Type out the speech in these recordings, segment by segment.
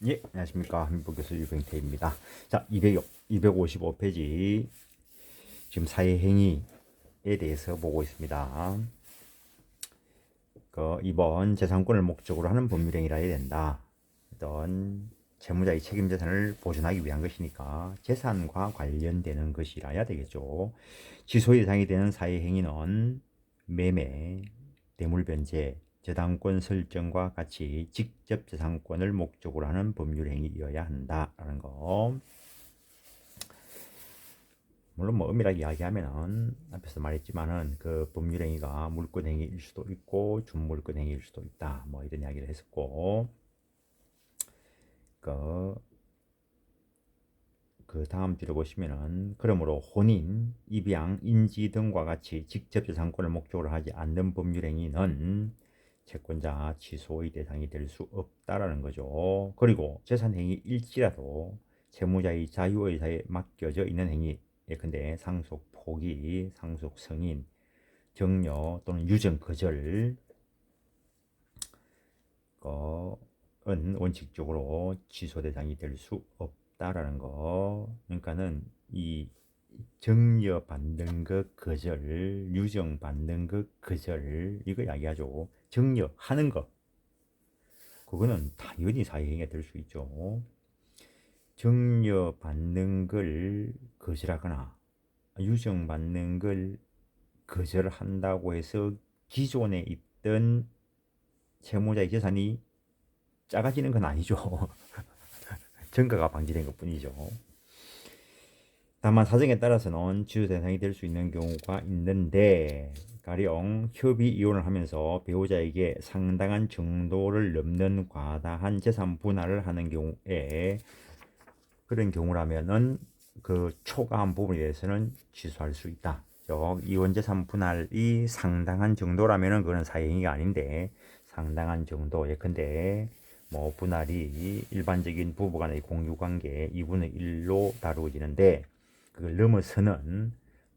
예, 안녕하십니까. 한국교수 유병태입니다. 자, 255페이지. 지금 사회행위에 대해서 보고 있습니다. 이번 재산권을 목적으로 하는 법률행위라 해야 된다. 어떤 채무자의 책임재산을 보존하기 위한 것이니까 재산과 관련되는 것이라야 되겠죠. 취소의 대상이 되는 사회행위는 매매, 뇌물변제, 저당권 설정과 같이 직접 재산권을 목적으로 하는 법률행위여야 한다라는 거. 물론 뭐 엄밀하게 이야기하면은 앞에서 말했지만은 그 법률행위가 물권행위일 수도 있고 준물권행위일 수도 있다. 뭐 이런 이야기를 했었고, 그, 그 다음 뒤로 보시면은 그러므로 혼인, 입양, 인지 등과 같이 직접 재산권을 목적으로 하지 않는 법률행위는 채권자 취소의 대상이 될 수 없다라는 거죠. 그리고 재산행위일지라도 채무자의 자유의사에 맡겨져 있는 행위, 예컨대 상속 포기, 상속 승인, 정려 또는 유정 거절, 은 원칙적으로 취소 대상이 될 수 없다라는 거. 그러니까는 이 정려 받는 것 거절, 유정 받는 것 거절, 이거 이야기하죠. 정려 하는 거, 그거는 당연히 사회행위가 될 수 있죠. 정려 받는 걸 거절하거나 유정 받는 걸 거절한다고 해서 기존에 있던 채무자의 재산이 작아지는 건 아니죠. 증가가 방지된 것 뿐이죠. 다만 사정에 따라서는 취소 대상이 될 수 있는 경우가 있는데, 가령 협의 이혼을 하면서 배우자에게 상당한 정도를 넘는 과다한 재산 분할을 하는 경우에, 그런 경우라면은 그 초과한 부분에 대해서는 취소할 수 있다. 즉 이혼 재산 분할이 상당한 정도라면은 그건 사행위가 아닌데, 상당한 정도, 예컨대 뭐 분할이 일반적인 부부간의 공유관계 2분의 1로 다루어지는데 그걸 넘어서는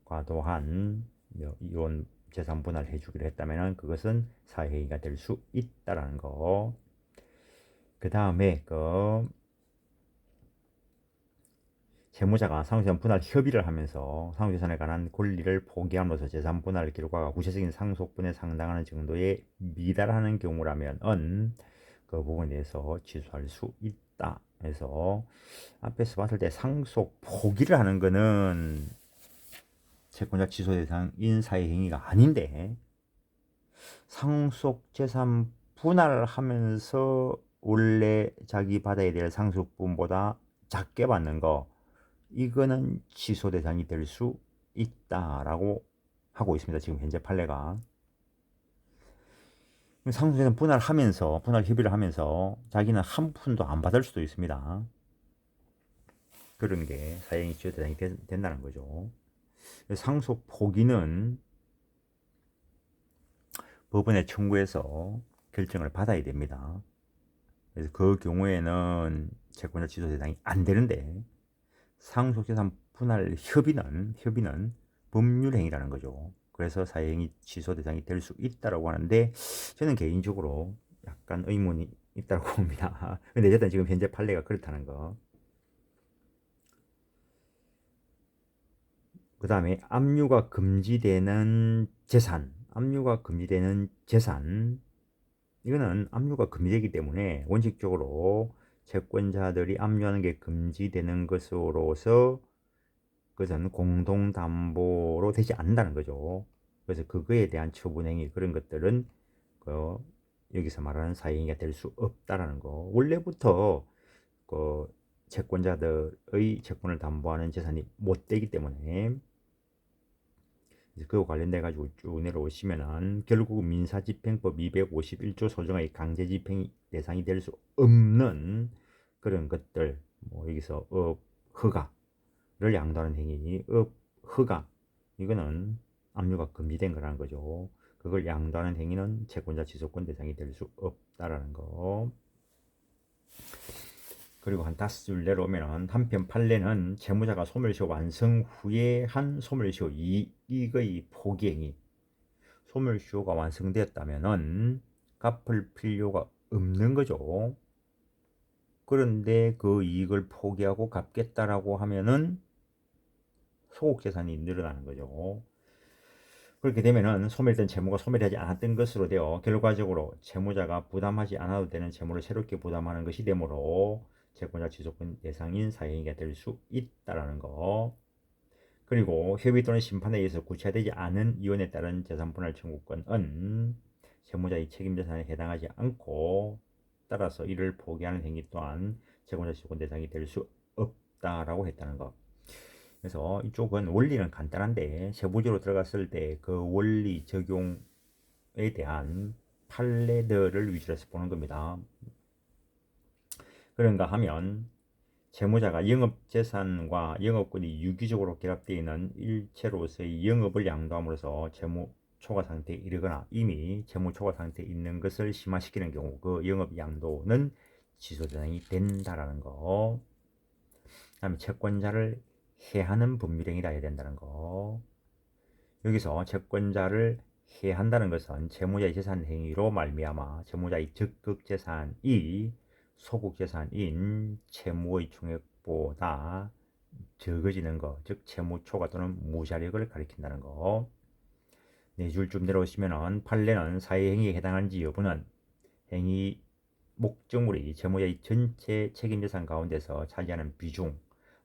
과도한 이혼 재산 분할 해주기로 했다면은 그것은 사행위가 될 수 있다라는 거. 그 다음에 채무자가 상호재산 분할 협의를 하면서 상호재산에 관한 권리를 포기함으로써 재산 분할 결과가 구체적인 상속분에 상당하는 정도에 미달하는 경우라면 그 부분에 대해서 취소할 수 있다. 그래서 앞에서 봤을 때 상속 포기를 하는 거는 채권자 취소 대상인 사회행위가 아닌데, 상속 재산 분할을 하면서 원래 자기 받아야 될 상속분보다 작게 받는 거, 이거는 취소 대상이 될 수 있다라고 하고 있습니다. 지금 현재 판례가. 상속재산 분할하면서 분할 협의를 하면서 자기는 한 푼도 안 받을 수도 있습니다. 그런 게 사형이 취소 대상이 된다는 거죠. 상속 포기는 법원에 청구해서 결정을 받아야 됩니다. 그래서 그 경우에는 채권자 취소 대상이 안 되는데, 상속재산 분할 협의는 법률행위라는 거죠. 그래서 사회행위 취소 대상이 될 수 있다라고 하는데, 저는 개인적으로 약간 의문이 있다고 봅니다. 근데 어쨌든 지금 현재 판례가 그렇다는 거. 그 다음에 압류가 금지되는 재산, 이거는 압류가 금지되기 때문에 원칙적으로 채권자들이 압류하는 게 금지되는 것으로서 그것은 공동담보로 되지 않는다는 거죠. 그래서 그거에 대한 처분행위, 그런 것들은 그 여기서 말하는 사행위가 될 수 없다라는 거. 원래부터 그 채권자들의 채권을 담보하는 재산이 못 되기 때문에, 그거 관련돼 가지고 쭉 내려오시면은 결국 민사집행법 251조 소정의 강제집행 대상이 될 수 없는 그런 것들, 뭐 여기서 허가를 양도하는 행위, 허가, 이거는 압류가 금지된 거라는 거죠. 그걸 양도하는 행위는 채권자 취소권 대상이 될 수 없다라는 거. 그리고 한 5줄 내려오면은 한편 판례는 채무자가 소멸시효 완성 후에 한 소멸시효 이익의 포기행위, 소멸시효가 완성되었다면은 갚을 필요가 없는 거죠. 그런데 그 이익을 포기하고 갚겠다라고 하면은 소극재산이 늘어나는 거죠. 그렇게 되면은 소멸된 채무가 소멸하지 않았던 것으로 되어 결과적으로 채무자가 부담하지 않아도 되는 채무를 새롭게 부담하는 것이 되므로 채권자 지속권 대상인 사행위가 될 수 있다라는 거. 그리고 협의 또는 심판에 의해서 구체되지 않은 이혼에 따른 재산분할 청구권은 채무자의 책임재산에 해당하지 않고 따라서 이를 포기하는 행위 또한 채권자 지속권 대상이 될 수 없다라고 했다는 거. 그래서 이쪽은 원리는 간단한데 세부적으로 들어갔을 때 그 원리 적용에 대한 판례들을 위주로 해서 보는 겁니다. 그런가 하면 채무자가 영업재산과 영업권이 유기적으로 결합되어 있는 일체로서의 영업을 양도함으로써 채무 초과 상태에 이르거나 이미 채무 초과 상태에 있는 것을 심화시키는 경우 그 영업 양도는 취소 대상이 된다라는 거. 그다음에 채권자를 해하는 법률행위라 해야 된다는 거. 여기서 채권자를 해한다는 것은 채무자의 재산 행위로 말미암아 채무자의 적극 재산이 소극 재산인 채무의 총액보다 적어지는 것, 즉 채무 초과 또는 무자력을 가리킨다는 거. 네 줄쯤 내려오시면은 판례는 사회행위에 해당하는지 여부는 행위 목적물이 채무자의 전체 책임재산 가운데서 차지하는 비중,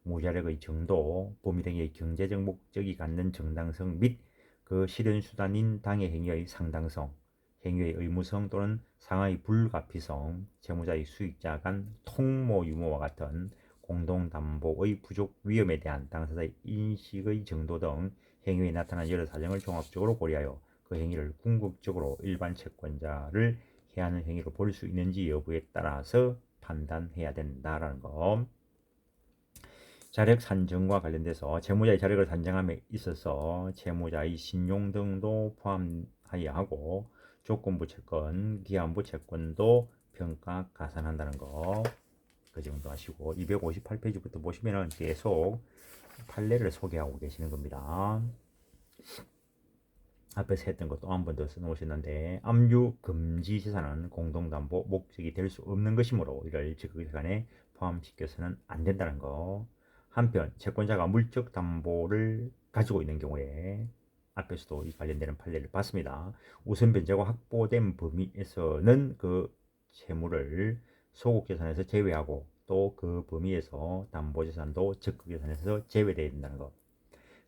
무자력의 정도, 범위등의 경제적 목적이 갖는 정당성 및 그 실현수단인 당해 행위의 상당성, 행위의 의무성 또는 상하의 불가피성, 채무자의 수익자 간 통모 유무와 같은 공동담보의 부족 위험에 대한 당사자의 인식의 정도 등 행위에 나타난 여러 사정을 종합적으로 고려하여 그 행위를 궁극적으로 일반 채권자를 해하는 행위로 볼 수 있는지 여부에 따라서 판단해야 된다라는 거. 자력 산정과 관련돼서 채무자의 자력을 산정함에 있어서 채무자의 신용 등도 포함하여 하고 조건부 채권, 기한부 채권도 평가 가산한다는 거. 그 정도 하시고 258페이지부터 보시면은 계속 판례를 소개하고 계시는 겁니다. 앞에서 했던 것도 한 번 더 써놓으셨는데 압류 금지 재산은 공동담보 목적이 될 수 없는 것이므로 이를 적극재산에 포함시켜서는 안 된다는 거. 한편 채권자가 물적 담보를 가지고 있는 경우에 앞에서도 이 관련되는 판례를 봤습니다. 우선 변제가 확보된 범위에서는 그 채무를 소극재산에서 제외하고 또 그 범위에서 담보재산도 적극재산에서 제외되어야 된다는 것.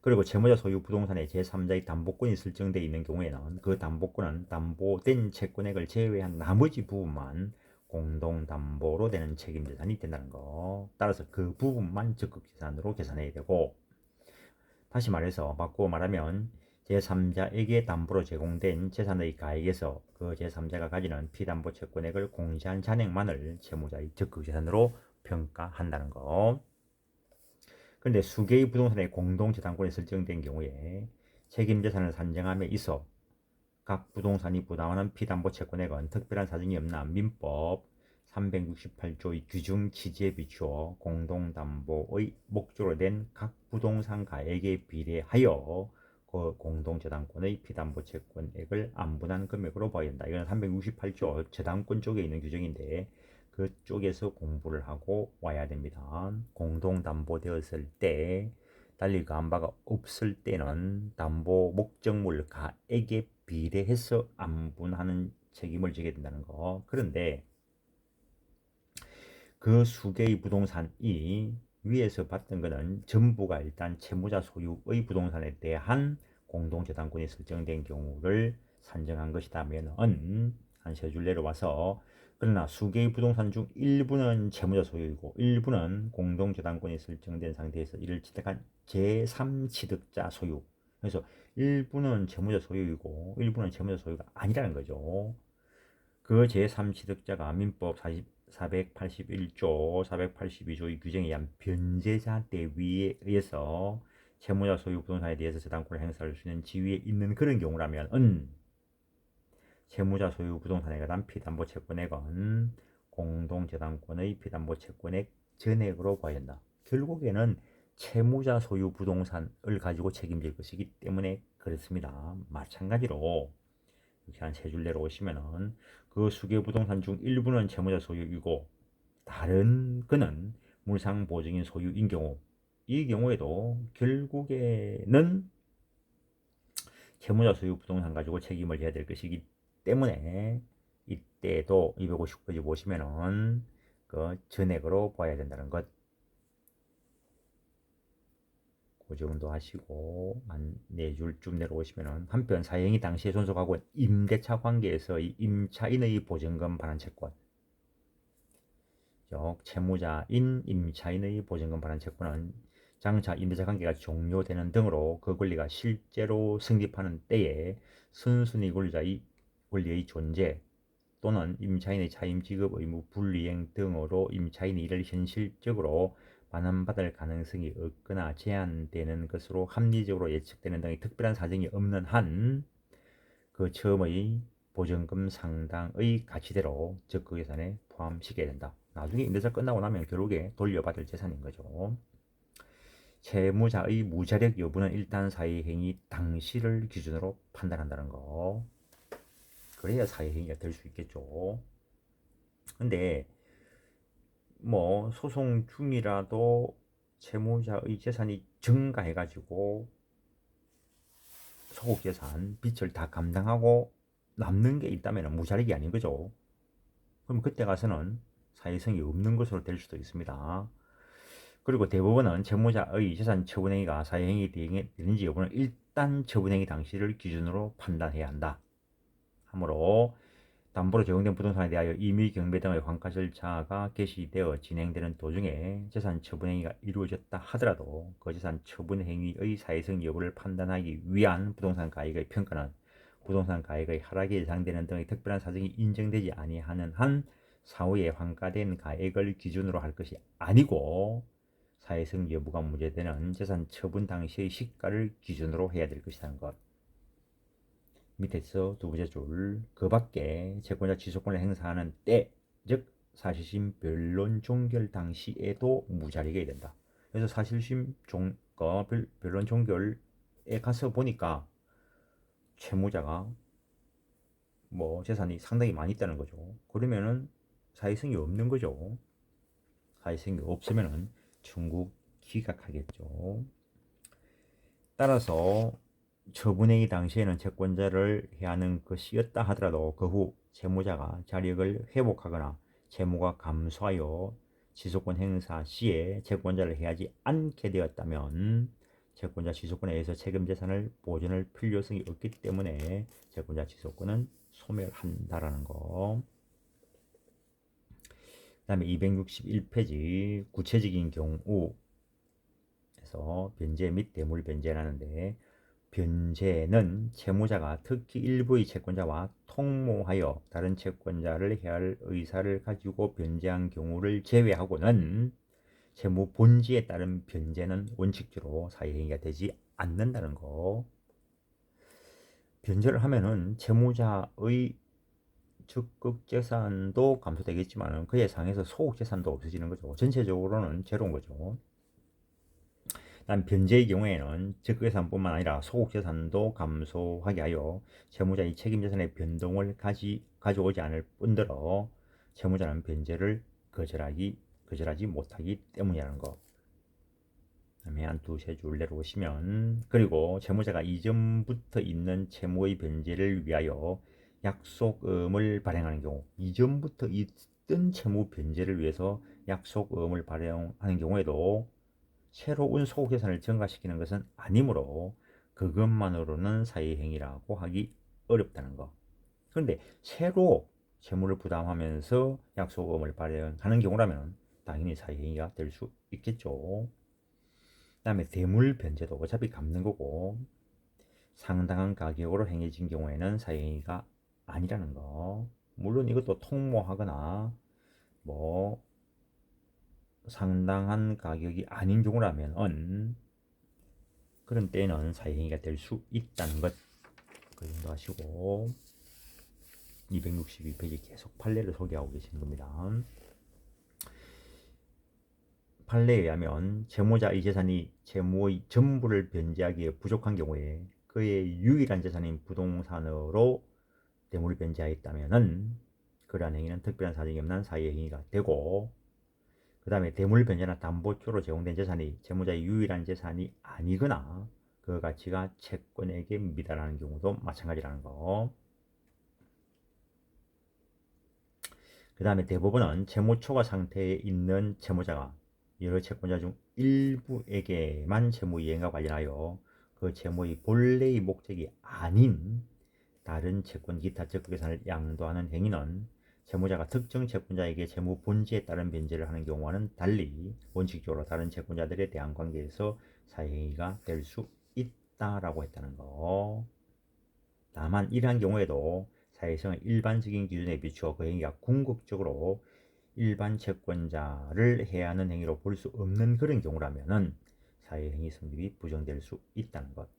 그리고 채무자 소유 부동산에 제3자의 담보권이 설정되어 있는 경우에는 그 담보권은 담보된 채권액을 제외한 나머지 부분만 공동담보로 되는 책임재산이 된다는 거. 따라서 그 부분만 적극재산으로 계산해야 되고, 다시 말해서 바꾸어 말하면 제3자에게 담보로 제공된 재산의 가액에서 그 제3자가 가지는 피담보 채권액을 공시한 잔액만을 채무자의 적극재산으로 평가한다는 거. 그런데 수개의 부동산의 공동재산권이 설정된 경우에 책임재산을 산정함에 있어 각 부동산이 부담하는 피담보 채권액은 특별한 사정이 없나 민법 368조의 규정 취지에 비추어 공동담보의 목적으로 된 각 부동산 가액에 비례하여 그 공동재단권의 피담보 채권액을 안분한 금액으로 봐야 된다. 이건 368조 재단권 쪽에 있는 규정인데 그쪽에서 공부를 하고 와야 됩니다. 공동담보되었을 때 달리 그한 바가 없을 때는 담보 목적물 가액에 비례해서 안분하는 책임을 지게 된다는 거. 그런데 그 수개의 부동산이 위에서 봤던 것은 전부가 일단 채무자 소유의 부동산에 대한 공동재단권이 설정된 경우를 산정한 것이다면은 한 세 줄 내려와서 그러나 수개의 부동산 중 일부는 채무자 소유이고 일부는 공동재단권이 설정된 상태에서 이를 취득한 제3취득자 소유. 그래서 일부는 채무자 소유이고 일부는 채무자 소유가 아니라는 거죠. 그 제3취득자가 민법 481조, 482조의 규정에 의한 변제자 대위에 의해서 채무자 소유 부동산에 대해서 재단권을 행사할 수 있는 지위에 있는 그런 경우라면 채무자 소유 부동산에 관한 피담보 채권액은 공동재단권의 피담보 채권액 전액으로 봐야 한다. 결국에는 채무자 소유 부동산을 가지고 책임질 것이기 때문에 그렇습니다. 마찬가지로 이렇게 한 세 줄 내려오시면은 그 수개 부동산 중 일부는 채무자 소유이고 다른 그는 물상 보증인 소유인 경우, 이 경우에도 결국에는 채무자 소유 부동산 가지고 책임을 져야 될 것이기 때문에 이때도 259페이지 보시면은 그 전액으로 봐야 된다는 것, 그 점도 하시고, 한 4줄쯤 내려오시면은 한편 사행위 당시에 존속하고 임대차 관계에서 이 임차인의 보증금 반환 채권, 즉 채무자인 임차인의 보증금 반환 채권은 장차 임대차 관계가 종료되는 등으로 그 권리가 실제로 성립하는 때에 선순위 권리의 존재 또는 임차인의 차임 지급 의무 불이행 등으로 임차인이 이를 현실적으로 반환받을 가능성이 없거나 제한되는 것으로 합리적으로 예측되는 등의 특별한 사정이 없는 한 그 처음의 보증금 상당의 가치대로 적극 예산에 포함시켜야 된다. 나중에 임대차 끝나고 나면 결국에 돌려받을 재산인 거죠. 채무자의 무자력 여부는 일단 사회행위 당시를 기준으로 판단한다는 거. 그래야 사회행위가 될 수 있겠죠. 근데 뭐 소송 중이라도 채무자의 재산이 증가해가지고 소극재산, 빚을 다 감당하고 남는 게 있다면 무자력이 아닌 거죠. 그럼 그때 가서는 사회성이 없는 것으로 될 수도 있습니다. 그리고 대법원은 채무자의 재산 처분행위가 사회행위 되는지 여부는 일단 처분행위 당시를 기준으로 판단해야 한다. 하므로 담보로 제공된 부동산에 대하여 임의 경매 등의 환가 절차가 개시되어 진행되는 도중에 재산 처분 행위가 이루어졌다 하더라도 그 재산 처분 행위의 사회성 여부를 판단하기 위한 부동산 가액의 평가는 부동산 가액의 하락이 예상되는 등의 특별한 사정이 인정되지 아니하는 한 사후에 환가된 가액을 기준으로 할 것이 아니고 사회성 여부가 문제되는 재산 처분 당시의 시가를 기준으로 해야 될 것이라는 것. 밑에서 두 번째 줄, 그 밖에 채권자 지소권을 행사하는 때, 즉 사실심 변론 종결 당시에도 무자력이 된다. 그래서 사실심 변론 종결에 가서 보니까 채무자가 뭐 재산이 상당히 많이 있다는 거죠. 그러면은 사회성이 없는 거죠. 사회성이 없으면은 청구 기각하겠죠. 따라서 처분행위 당시에는 채권자를 해하는 것이었다 하더라도 그 후 채무자가 자력을 회복하거나 채무가 감소하여 지소권 행사 시에 채권자를 해하지 않게 되었다면 채권자 지소권에 의해서 책임재산을 보존할 필요성이 없기 때문에 채권자 지소권은 소멸한다라는 거. 그 다음에 261페이지 구체적인 경우에서 변제 및 대물 변제라는데, 변제는 채무자가 특히 일부의 채권자와 통모하여 다른 채권자를 해할 의사를 가지고 변제한 경우를 제외하고는 채무 본질에 따른 변제는 원칙적으로 사회행위가 되지 않는다는 거. 변제를 하면은 채무자의 적극 재산도 감소되겠지만 그에 상해서 소극 재산도 없어지는 거죠. 전체적으로는 제로인 거죠. 단 변제의 경우에는 적극재산뿐만 아니라 소극재산도 감소하게 하여 채무자의 책임재산의 변동을 가져오지 않을 뿐더러 채무자는 변제를 거절하지 못하기 때문이라는 것. 다음에 한 두세 줄 내려오시면, 그리고 채무자가 이전부터 있는 채무의 변제를 위하여 약속금을 발행하는 경우, 이전부터 있던 채무 변제를 위해서 약속금을 발행하는 경우에도 새로운 소득재산을 증가시키는 것은 아니므로 그것만으로는 사회행위라고 하기 어렵다는 거. 그런데 새로 채무를 부담하면서 약속금을 발행하는 경우라면 당연히 사회행위가 될 수 있겠죠. 그 다음에 대물 변제도 어차피 갚는 거고 상당한 가격으로 행해진 경우에는 사회행위가 아니라는 거. 물론 이것도 통모하거나 뭐 상당한 가격이 아닌 경우라면 그런 때는 사회행위가 될 수 있다는 것, 그 정도 하시고, 262페이지 계속 판례를 소개하고 계시는 겁니다. 판례에 의하면 채무자의 재산이 채무의 전부를 변제하기에 부족한 경우에 그의 유일한 재산인 부동산으로 대물을 변제하였다면 그러한 행위는 특별한 사정이 없는 사회행위가 되고, 그 다음에 대물 변제나 담보조로 제공된 재산이 채무자의 유일한 재산이 아니거나 그 가치가 채권에게 미달하는 경우도 마찬가지라는 거. 그 다음에 대부분은 채무 초과 상태에 있는 채무자가 여러 채권자 중 일부에게만 채무 이행과 관련하여 그 채무의 본래의 목적이 아닌 다른 채권 기타 적극 예산을 양도하는 행위는 채무자가 특정 채권자에게 채무 본질에 따른 변제를 하는 경우와는 달리 원칙적으로 다른 채권자들에 대한 관계에서 사회행위가 될 수 있다라고 했다는 거. 다만 이러한 경우에도 사회성의 일반적인 기준에 비추어 그 행위가 궁극적으로 일반 채권자를 해야 하는 행위로 볼 수 없는 그런 경우라면은 사회행위 성립이 부정될 수 있다는 것.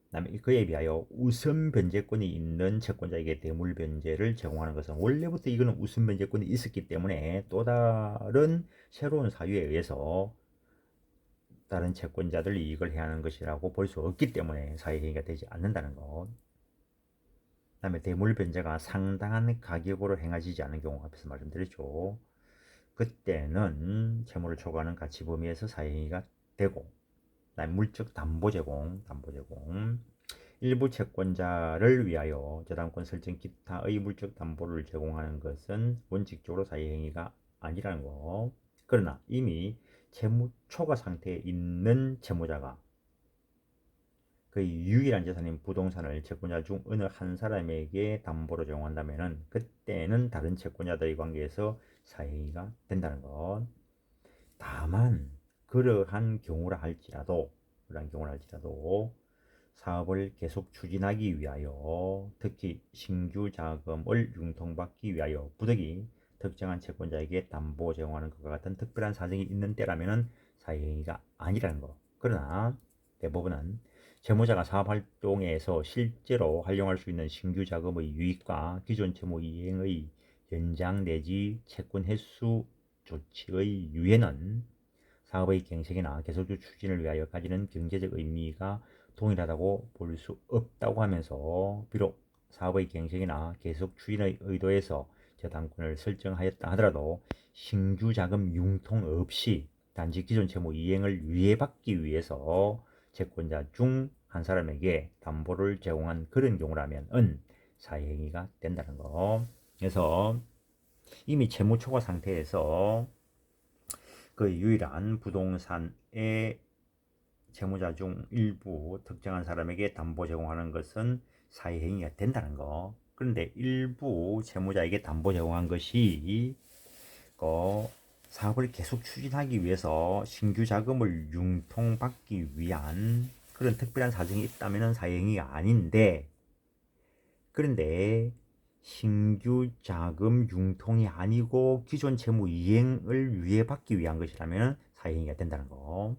그다음에 그에 비하여 우선 변제권이 있는 채권자에게 대물 변제를 제공하는 것은 원래부터 이거는 우선 변제권이 있었기 때문에 또 다른 새로운 사유에 의해서 다른 채권자들 이익을 해야 하는 것이라고 볼 수 없기 때문에 사회행위가 되지 않는다는 것. 그다음에 대물 변제가 상당한 가격으로 행하지지 않은 경우 앞에서 말씀드렸죠. 그때는 채무를 초과하는 가치 범위에서 사회행위가 되고, 그다음에 물적 담보 제공, 일부 채권자를 위하여 저당권 설정 기타의 물적 담보를 제공하는 것은 원칙적으로 사회행위가 아니라는 거. 그러나 이미 채무 초과 상태에 있는 채무자가 그의 유일한 재산인 부동산을 채권자 중 어느 한 사람에게 담보로 제공한다면 그때는 다른 채권자들의 관계에서 사회행위가 된다는 것. 다만 그러한 경우라 할지라도 사업을 계속 추진하기 위하여 특히 신규 자금을 융통받기 위하여 부득이 특정한 채권자에게 담보 제공하는 것과 같은 특별한 사정이 있는 때라면 사회행위가 아니라는 것. 그러나 대부분은 채무자가 사업활동에서 실제로 활용할 수 있는 신규 자금의 유입과 기존 채무 이행의 연장 내지 채권 회수 조치의 유예는 사업의 경색이나 계속적 추진을 위하여 가지는 경제적 의미가 동일하다고 볼 수 없다고 하면서 비록 사업의 경색이나 계속 추진의 의도에서 저당권을 설정하였다 하더라도 신규 자금 융통 없이 단지 기존 채무 이행을 유예받기 위해서 채권자 중 한 사람에게 담보를 제공한 그런 경우라면 사회행위가 된다는 거. 그래서 이미 채무 초과 상태에서 그 유일한 부동산의 채무자 중 일부 특정한 사람에게 담보 제공하는 것은 사회행위가 된다는 거. 그런데 일부 채무자에게 담보 제공한 것이 사업을 계속 추진하기 위해서 신규 자금을 융통받기 위한 그런 특별한 사정이 있다면 사회행위가 아닌데, 그런데 신규 자금 융통이 아니고 기존 채무 이행을 유예받기 위한 것이라면 사회행위가 된다는 거.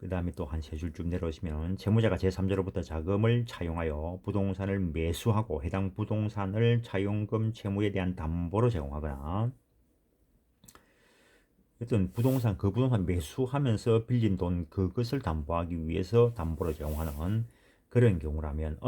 그 다음에 또 한 세 줄 쭉 내려오시면 채무자가 제3자로부터 자금을 차용하여 부동산을 매수하고 해당 부동산을 차용금 채무에 대한 담보로 제공하거나 어떤 그 부동산 매수하면서 빌린 돈 그것을 담보하기 위해서 담보로 제공하는 그런 경우라면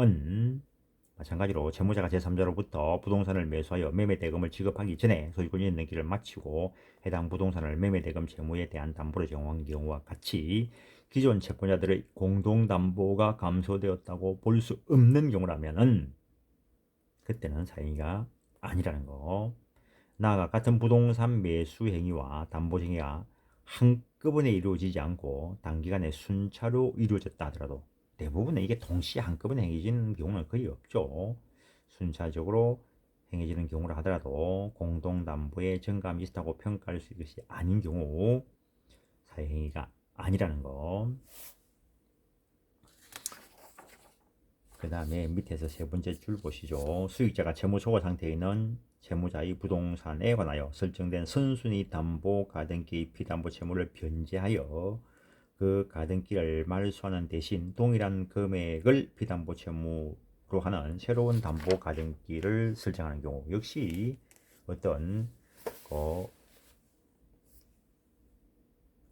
마찬가지로 채무자가 제3자로부터 부동산을 매수하여 매매대금을 지급하기 전에 소유권이 있는 길을 마치고 해당 부동산을 매매대금 채무에 대한 담보로 제공한 경우와 같이 기존 채권자들의 공동담보가 감소되었다고 볼 수 없는 경우라면 그때는 사행위가 아니라는 거. 나아가 같은 부동산 매수 행위와 담보 행위가 한꺼번에 이루어지지 않고 단기간에 순차로 이루어졌다 하더라도 대부분은 이게 동시에 한꺼번에 행해지는 경우는 거의 없죠. 순차적으로 행해지는 경우라 하더라도 공동담보에 정감이 있다고 평가할 수 있는 것이 아닌 경우 사회행위가 아니라는 거. 그 다음에 밑에서 세 번째 줄 보시죠. 수익자가 채무 초과 상태에 있는 채무자의 부동산에 관하여 설정된 선순위 담보 가등기 피담보 채무를 변제하여 그 가등기를 말소하는 대신 동일한 금액을 피담보 채무로 하는 새로운 담보 가등기를 설정하는 경우 역시 어떤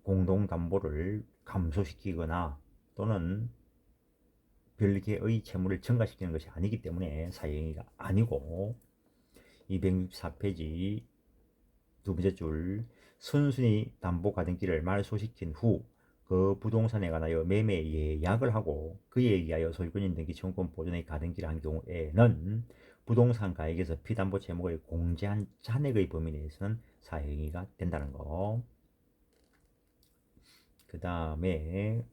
공동담보를 감소시키거나 또는 별개의 채무를 증가시키는 것이 아니기 때문에 사회행위가 아니고 264페이지 두 번째 줄, 선순위 담보 가등기를 말소시킨 후 그 부동산에 관하여 매매 예약을 하고 그에 의하여 소유권인 등기 청구권 보존의 가등기를 한 경우에는 부동산 가액에서 피담보 채무를 공제한 잔액의 범위 내에서는 사행위가 된다는 거. 그 다음에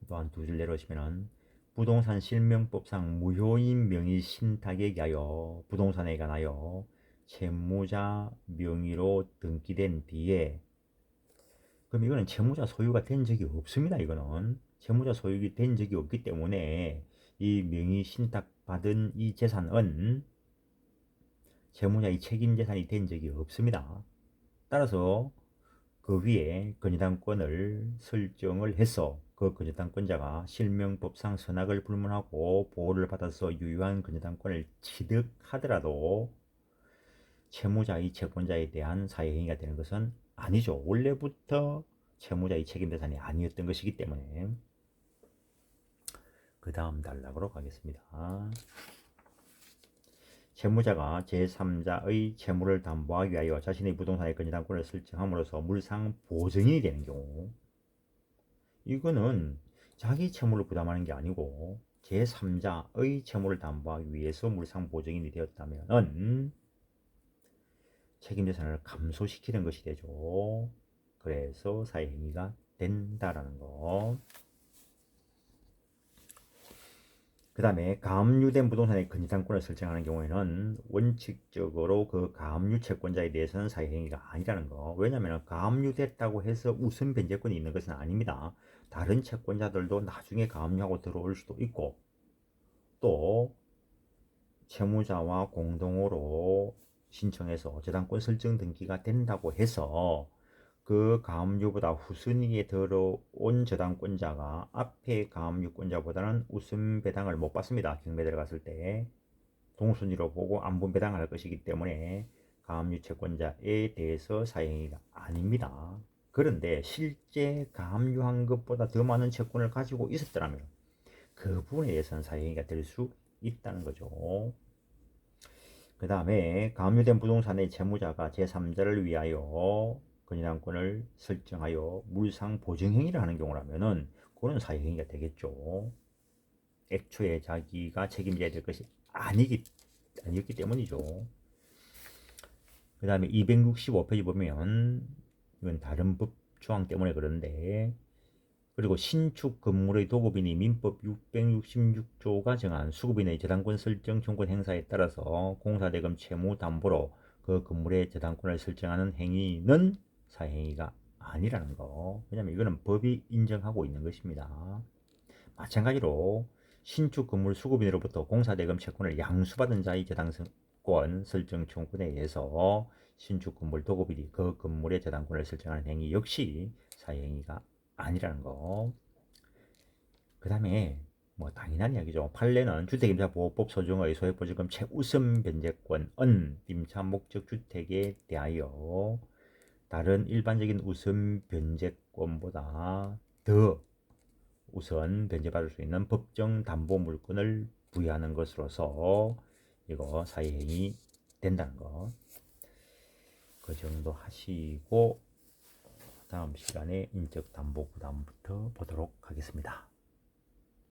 또한 두 줄 내려오시면은 부동산 실명법상 무효인 명의 신탁에 의하여 부동산에 관하여 채무자 명의로 등기된 뒤에, 그럼 이거는 채무자 소유가 된 적이 없습니다. 이거는 채무자 소유가 된 적이 없기 때문에 이 명의 신탁 받은 이 재산은 채무자의 책임 재산이 된 적이 없습니다. 따라서 그 위에 건의당권을 설정을 해서 그 건의당권자가 실명법상 선악을 불문하고 보호를 받아서 유효한 건의당권을 취득하더라도 채무자의 채권자에 대한 사회행위가 되는 것은 아니죠. 원래부터 채무자의 책임대산이 아니었던 것이기 때문에. 그 다음 단락으로 가겠습니다. 채무자가 제3자의 채무를 담보하기 위하여 자신의 부동산의 건의당권을 설정함으로써 물상 보증인이 되는 경우, 이거는 자기 채무를 부담하는 게 아니고 제3자의 채무를 담보하기 위해서 물상 보증인이 되었다면 책임재산을 감소시키는 것이 되죠. 그래서 사회행위가 된다라는 거. 그 다음에 가압류된 부동산의 건의당권을 설정하는 경우에는 원칙적으로 그 가압류 채권자에 대해서는 사회행위가 아니라는 거. 왜냐하면 가압류됐다고 해서 우선 변제권이 있는 것은 아닙니다. 다른 채권자들도 나중에 가압류하고 들어올 수도 있고, 또 채무자와 공동으로 신청해서 저당권 설정 등기가 된다고 해서 그 가압류보다 후순위에 들어온 저당권자가 앞에 가압류권자보다는 우선 배당을 못 받습니다. 경매 들어갔을 때 동순위로 보고 안분 배당할 것이기 때문에 가압류 채권자에 대해서 사행위가 아닙니다. 그런데 실제 가압류한 것보다 더 많은 채권을 가지고 있었더라면 그 부분에 대해서는 사행위가 될 수 있다는 거죠. 그 다음에 가압류된 부동산의 채무자가 제3자를 위하여 건의당권을 설정하여 물상 보증행위를 하는 경우라면은 그거는 사회행위가 되겠죠. 애초에 자기가 책임져야 될 것이 아니었기 때문이죠. 그 다음에 265페이지 보면 이건 다른 법 조항 때문에 그런데, 그리고 신축 건물의 도급인이 민법 666조가 정한 수급인의 저당권 설정 청구권 행사에 따라서 공사대금 채무 담보로 그 건물의 저당권을 설정하는 행위는 사행위가 아니라는 거. 왜냐하면 이거는 법이 인정하고 있는 것입니다. 마찬가지로 신축 건물 수급인으로부터 공사대금 채권을 양수받은 자의 저당권 설정 청구권에 의해서 신축 건물 도급인이 그 건물의 저당권을 설정하는 행위 역시 사행위가 아니라는 거. 그 다음에 뭐 당연한 이야기죠. 판례는 주택임차보호법 소정의 소액보증금 최우선 변제권은 임차 목적 주택에 대하여 다른 일반적인 우선 변제권보다 더 우선 변제받을 수 있는 법정 담보 물권을 부여하는 것으로서 이거 사회행위 된다는 거. 그 정도 하시고 다음 시간에 인적 담보 부담부터 보도록 하겠습니다.